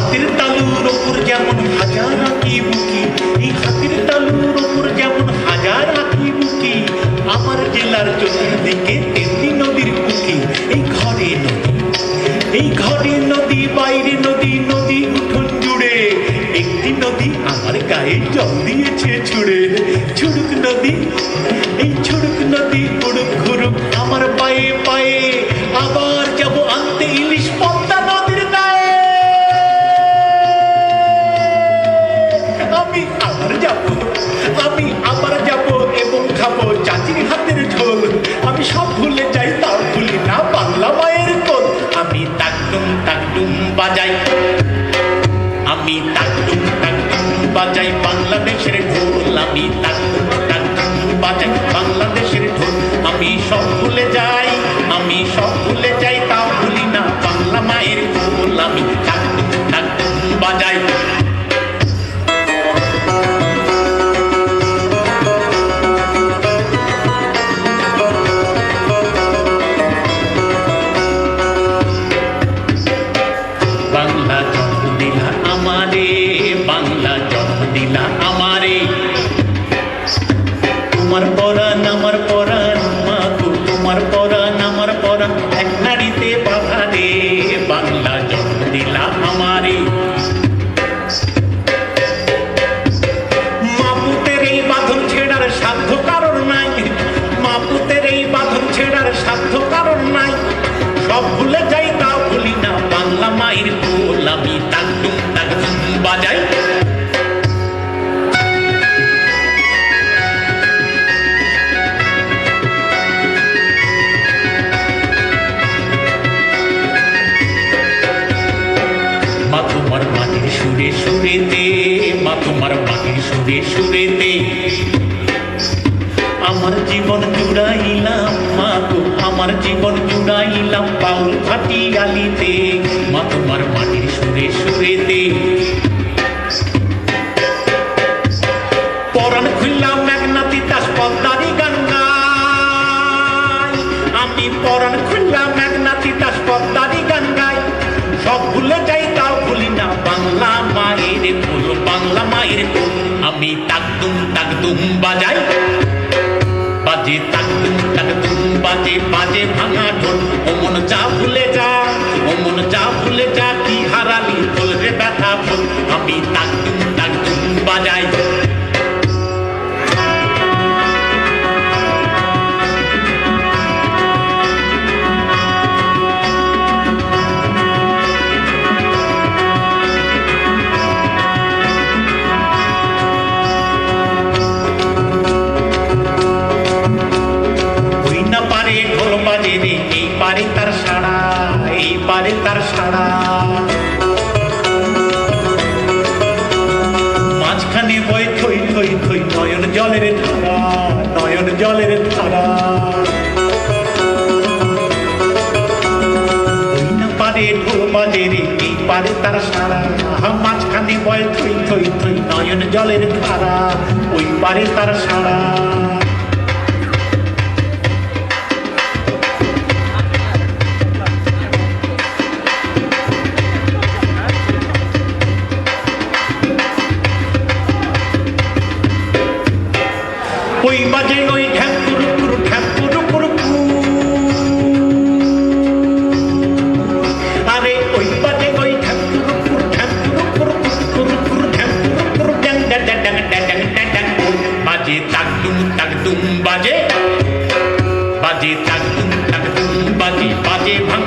হাতের তালুর ওপর যেমন হাজার আঁকি বুকি, এই হাতের তালুর ওপর যেমন হাজার আঁকি বুকি, আমার জেলার চতুর্দিকে তেমনি নদীর কুকি। এই ঘরে নদী, এই ঘরে নদী, বাইরে নদী, নদী উঠোন জুড়ে একটি নদী আমার গায়ে জল দিয়েছে ছুড়ে। ছুড়ুক নদী, এই ছুড়ুক নদী, উড়ুক ঘুরুক আমার পায়ে পায়ে, আবার যাবো আনতে ইলিশ পদ্মা নদীর গায়ে। আমি আবার যাবো, আমি আবার যাবো এবং খাবো চাচির হাতের ঝোল। আমি সব ভুলে যাই তাও ভুলি না বাংলা মায়ের কোল। আমি তাকডুম তাকডুম বাজাই, আমি তাকডুম তাকডুম বাজাই বাংলাদেশের ঢোল। আমি তাকডুম তাকডুম বাজাই বাংলাদেশের ঢোল। আমি সব ভুলে যাই, আমি সব ভুলে যাই তাও ভুলি না বাংলা মায়ের কোল। আমি তাকডুম তাকডুম বাজাই। বাংলা জন্ম দিলা আমারে, বাংলা জন্ম দিলা আমারে, তোমার পরাণ আমার পরাণ মাগো, তোমার পরাণ আমার পরাণ এক নাড়িতে বাধা রে। বাংলা জন্ম দিলা আমারে। মাপুতের এই বাঁধন ছেড়ার সাধ্য কারণ নাই, মাপুতের এই বাঁধন ছেড়ার সাধ্য কারণ নাই। সব ভুলে যাই তাও ভুলি না বাংলা মায়ের কোল। আমি তাকডুম তাকডুম বাজাই। মা তোমার মাটির সুরে সুরেতে, মা তোমার মাটির সুরে সুরেতে আমার জীবন জুড়াইলাম মাগো, আমার জীবন জুড়াইলাম বাউল ভাটিয়ালিতে। মা তোমার মাটির সুরে সুরেতে পরাণ খুললাম মেঘনা তিতাস পদ্মারি গান গাই। আমি পরাণ খুললাম মেঘনা তিতাস পদ্মারি গান গাই। সব ভুলে যাই তাও ভুলি না বাংলা মায়ের কোল, বাংলা মায়ের কোল। আমি তাকদুম তাকদুম বাজাই, বাজে তাকদুম তাকদুম বাজে, বাজে ভাঙা ঢোল। ও মন যা ভুলে যা, ও মন যা ভুলে যা, কি হারালি ঢোল রে ব্যথা ভোল। আমি তাকদুম তাকদুম বাজাই। ঢোল বাজে রে এই পারে তার সাড়া, এই পারে তার সাড়া। মাঝখানে বয়ে থই থই থই নয়ন জলের ধারা, নয়ন জলের ধারা। ওই না পারে ঢোল বাজে রে এই পারে তার সাড়া। মাঝখানে বয়ে থই থই থই নয়ন জলের ধারা, ওই পারে তার সাড়া। ওই বাজে ওই ঢ্যাপুরু পুরু ঢ্যাপুরু পুরু, আরে ওই বাজে ওই ঢ্যাপুরু পুরু ঢ্যাপুরু পুরু পুরু পুরু ঢ্যাপুরু পুরু ড্যাং ড্যাং ড্যাং ড্যাং ড্যাং ড্যাং ড্যাং। বাজে তাকদুম তাকদুম বাজে, বাজে তাকদুম তাকদুম বাজে, বাজে ভাঙা